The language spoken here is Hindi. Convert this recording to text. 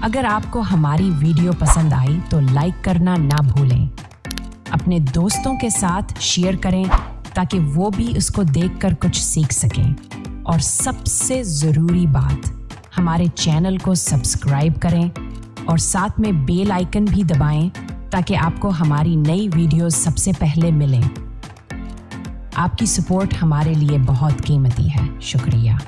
अगर आपको हमारी वीडियो पसंद आई तो लाइक करना ना भूलें। अपने दोस्तों के साथ शेयर करें ताकि वो भी उसको देखकर कुछ सीख सकें। और सबसे ज़रूरी बात, हमारे चैनल को सब्सक्राइब करें और साथ में बेल आइकन भी दबाएं ताकि आपको हमारी नई वीडियोस सबसे पहले मिलें। आपकी सपोर्ट हमारे लिए बहुत कीमती है। शुक्रिया।